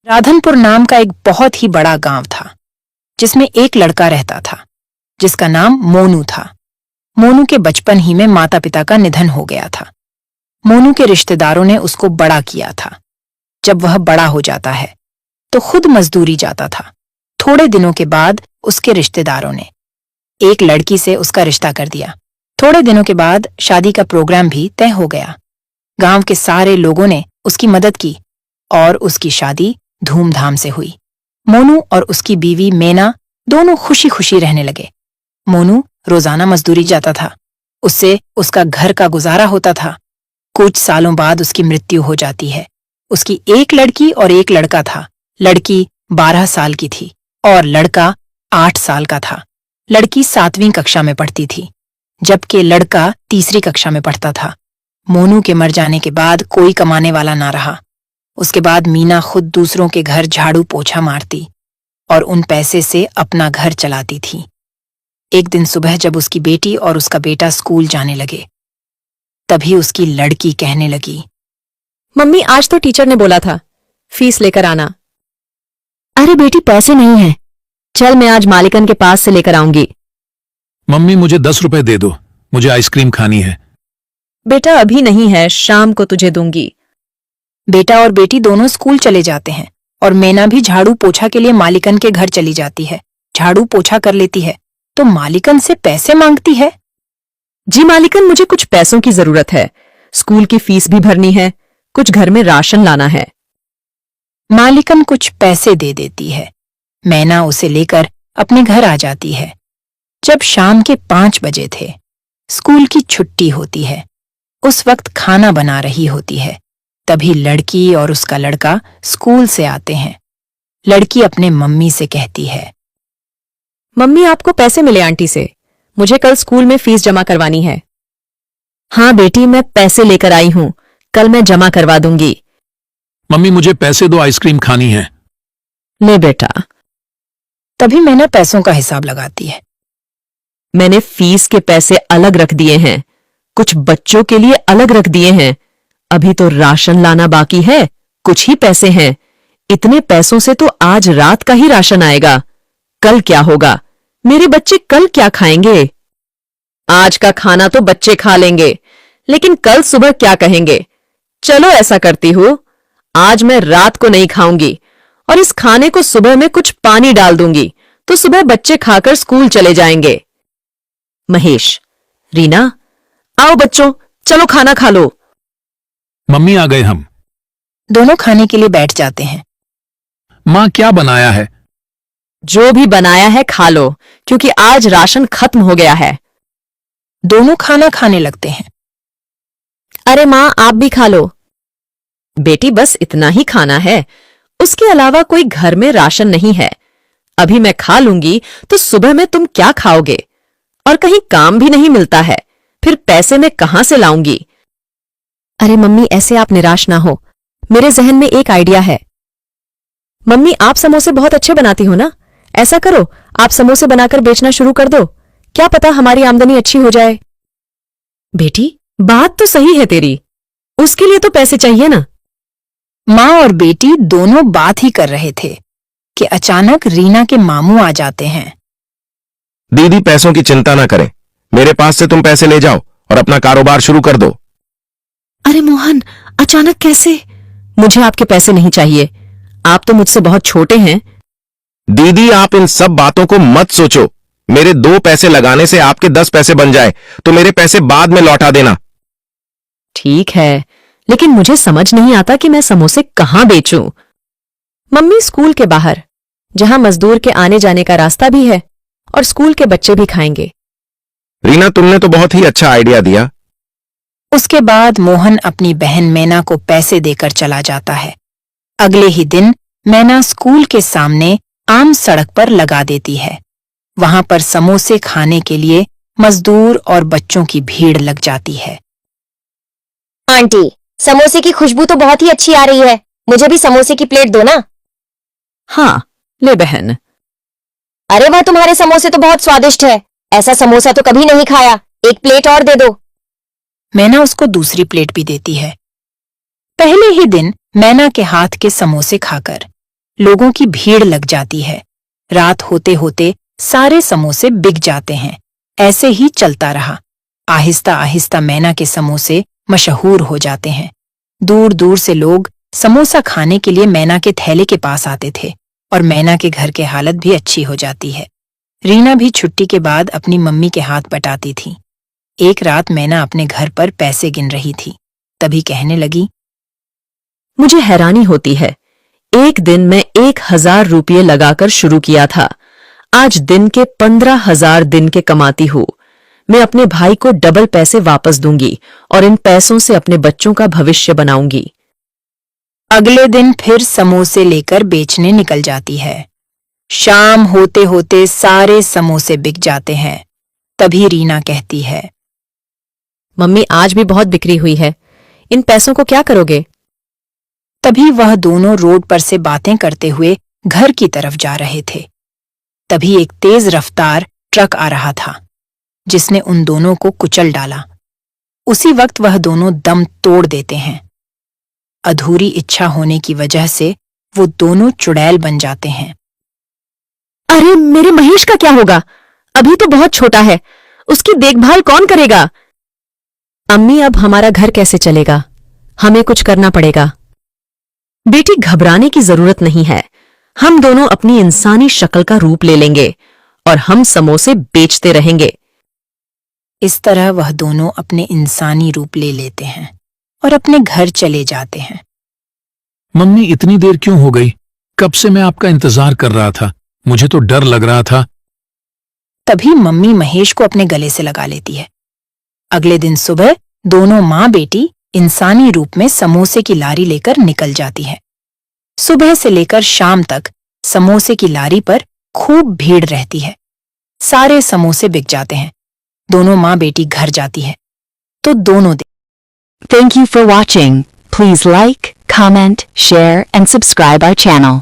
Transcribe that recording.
राधनपुर नाम का एक बहुत ही बड़ा गांव था जिसमें एक लड़का रहता था जिसका नाम मोनू था। मोनू के बचपन ही में माता पिता का निधन हो गया था। मोनू के रिश्तेदारों ने उसको बड़ा किया था। जब वह बड़ा हो जाता है तो खुद मजदूरी जाता था। थोड़े दिनों के बाद उसके रिश्तेदारों ने एक लड़की से उसका रिश्ता कर दिया। थोड़े दिनों के बाद शादी का प्रोग्राम भी तय हो गया। गांव के सारे लोगों ने उसकी मदद की और उसकी शादी धूमधाम से हुई। मोनू और उसकी बीवी मेना दोनों खुशी खुशी रहने लगे। मोनू रोजाना मजदूरी जाता था, उससे उसका घर का गुजारा होता था। कुछ सालों बाद उसकी मृत्यु हो जाती है। उसकी एक लड़की और एक लड़का था। लड़की 12 साल की थी और लड़का 8 साल का था। लड़की 7वीं कक्षा में पढ़ती थी जबकि लड़का 3री कक्षा में पढ़ता था। मोनू के मर जाने के बाद कोई कमाने वाला ना रहा। उसके बाद मीना खुद दूसरों के घर झाड़ू पोछा मारती और उन पैसे से अपना घर चलाती थी। एक दिन सुबह जब उसकी बेटी और उसका बेटा स्कूल जाने लगे तभी उसकी लड़की कहने लगी, मम्मी आज तो टीचर ने बोला था फीस लेकर आना। अरे बेटी पैसे नहीं हैं। चल मैं आज मालिकन के पास से लेकर आऊंगी। मम्मी मुझे 10 रुपए दे दो, मुझे आइसक्रीम खानी है। बेटा अभी नहीं है, शाम को तुझे दूंगी। बेटा और बेटी दोनों स्कूल चले जाते हैं और मेना भी झाड़ू पोछा के लिए मालिकन के घर चली जाती है। झाड़ू पोछा कर लेती है तो मालिकन से पैसे मांगती है। जी मालिकन, मुझे कुछ पैसों की जरूरत है। स्कूल की फीस भी भरनी है, कुछ घर में राशन लाना है। मालिकन कुछ पैसे दे देती है। मैना उसे लेकर अपने घर आ जाती है। जब शाम के 5 बजे थे, स्कूल की छुट्टी होती है। उस वक्त खाना बना रही होती है। तभी लड़की और उसका लड़का स्कूल से आते हैं। लड़की अपने मम्मी से कहती है, मम्मी आपको पैसे मिले आंटी से, मुझे कल स्कूल में फीस जमा करवानी है। हाँ बेटी, मैं पैसे लेकर आई हूं, कल मैं जमा करवा दूंगी। मम्मी मुझे पैसे दो, आइसक्रीम खानी है। ले बेटा। तभी मैना पैसों का हिसाब लगाती है। मैंने फीस के पैसे अलग रख दिए हैं, कुछ बच्चों के लिए अलग रख दिए हैं। अभी तो राशन लाना बाकी है, कुछ ही पैसे हैं। इतने पैसों से तो आज रात का ही राशन आएगा। कल क्या होगा? मेरे बच्चे कल क्या खाएंगे? आज का खाना तो बच्चे खा लेंगे, लेकिन कल सुबह क्या कहेंगे? चलो ऐसा करती हूं, आज मैं रात को नहीं खाऊंगी और इस खाने को सुबह में कुछ पानी डाल दूंगी तो सुबह बच्चे खाकर स्कूल चले जाएंगे। महेश, रीना, आओ बच्चों, चलो खाना खा लो। मम्मी आ गए हम। दोनों खाने के लिए बैठ जाते हैं। माँ क्या बनाया है? जो भी बनाया है खा लो, क्योंकि आज राशन खत्म हो गया है। दोनों खाना खाने लगते हैं। अरे माँ आप भी खा लो। बेटी बस इतना ही खाना है, उसके अलावा कोई घर में राशन नहीं है। अभी मैं खा लूंगी तो सुबह में तुम क्या खाओगे? और कहीं काम भी नहीं मिलता है, फिर पैसे मैं कहां से लाऊंगी? अरे मम्मी ऐसे आप निराश ना हो, मेरे जहन में एक आइडिया है। मम्मी आप समोसे बहुत अच्छे बनाती हो ना, ऐसा करो आप समोसे बनाकर बेचना शुरू कर दो, क्या पता हमारी आमदनी अच्छी हो जाए। बेटी बात तो सही है तेरी, उसके लिए तो पैसे चाहिए ना। माँ और बेटी दोनों बात ही कर रहे थे कि अचानक रीना के मामू आ जाते हैं। दीदी पैसों की चिंता ना करें, मेरे पास से तुम पैसे ले जाओ और अपना कारोबार शुरू कर दो। अरे मोहन, अचानक कैसे? मुझे आपके पैसे नहीं चाहिए, आप तो मुझसे बहुत छोटे हैं। दीदी आप इन सब बातों को मत सोचो, मेरे 2 पैसे लगाने से आपके 10 पैसे बन जाए तो मेरे पैसे बाद में लौटा देना। ठीक है, लेकिन मुझे समझ नहीं आता कि मैं समोसे कहां बेचूं। मम्मी स्कूल के बाहर, जहां मजदूर के आने जाने का रास्ता भी है और स्कूल के बच्चे भी खाएंगे। रीना तुमने तो बहुत ही अच्छा आइडिया दिया। उसके बाद मोहन अपनी बहन मैना को पैसे देकर चला जाता है। अगले ही दिन मैना स्कूल के सामने आम सड़क पर लगा देती है। वहां पर समोसे खाने के लिए मजदूर और बच्चों की भीड़ लग जाती है। आंटी, समोसे की खुशबू तो बहुत ही अच्छी आ रही है, मुझे भी समोसे की प्लेट दो ना। हाँ ले बहन। अरे वाह, तुम्हारे समोसे तो बहुत स्वादिष्ट है, ऐसा समोसा तो कभी नहीं खाया, एक प्लेट और दे दो। मैना उसको दूसरी प्लेट भी देती है। पहले ही दिन मैना के हाथ के समोसे खाकर लोगों की भीड़ लग जाती है। रात होते होते सारे समोसे बिक जाते हैं। ऐसे ही चलता रहा। आहिस्ता आहिस्ता मैना के समोसे मशहूर हो जाते हैं। दूर दूर से लोग समोसा खाने के लिए मैना के थैले के पास आते थे और मैना के घर की हालत भी अच्छी हो जाती है। रीना भी छुट्टी के बाद अपनी मम्मी के हाथ बटाती थी। एक रात मैना अपने घर पर पैसे गिन रही थी। तभी कहने लगी, मुझे हैरानी होती है। एक दिन मैं 1,000 रुपये लगाकर शुरू किया था। आज दिन के 15,000 दिन के कमाती हूँ। मैं अपने भाई को डबल पैसे वापस दूंगी और इन पैसों से अपने बच्चों का भविष्य बनाऊंगी। अगले दिन फिर समोसे लेकर बेचने निकल जाती है। शाम होते होते सारे समोसे बिक जाते हैं। तभी रीना कहती है, मम्मी आज भी बहुत बिक्री हुई है, इन पैसों को क्या करोगे? तभी वह दोनों रोड पर से बातें करते हुए घर की तरफ जा रहे थे। तभी एक तेज रफ्तार ट्रक आ रहा था, जिसने उन दोनों को कुचल डाला। उसी वक्त वह दोनों दम तोड़ देते हैं। अधूरी इच्छा होने की वजह से वो दोनों चुड़ैल बन जाते हैं। अरे मेरे महेश का क्या होगा? अभी तो बहुत छोटा है, उसकी देखभाल कौन करेगा? अम्मी अब हमारा घर कैसे चलेगा? हमें कुछ करना पड़ेगा। बेटी घबराने की जरूरत नहीं है। हम दोनों अपनी इंसानी शक्ल का रूप ले लेंगे और हम समोसे बेचते रहेंगे। इस तरह वह दोनों अपने इंसानी रूप ले लेते हैं और अपने घर चले जाते हैं। मम्मी इतनी देर क्यों हो गई? कब से मैं आपका इंतजार कर रहा था। मुझे तो डर लग रहा था। तभी मम्मी महेश को अपने गले से लगा लेती है। अगले दिन सुबह दोनों माँ बेटी इंसानी रूप में समोसे की लारी लेकर निकल जाती है। सुबह से लेकर शाम तक समोसे की लारी पर खूब भीड़ रहती है। सारे समोसे बिक जाते हैं। दोनों माँ बेटी घर जाती है तो दोनों Thank you for watching. Please like, comment, share, and subscribe our channel.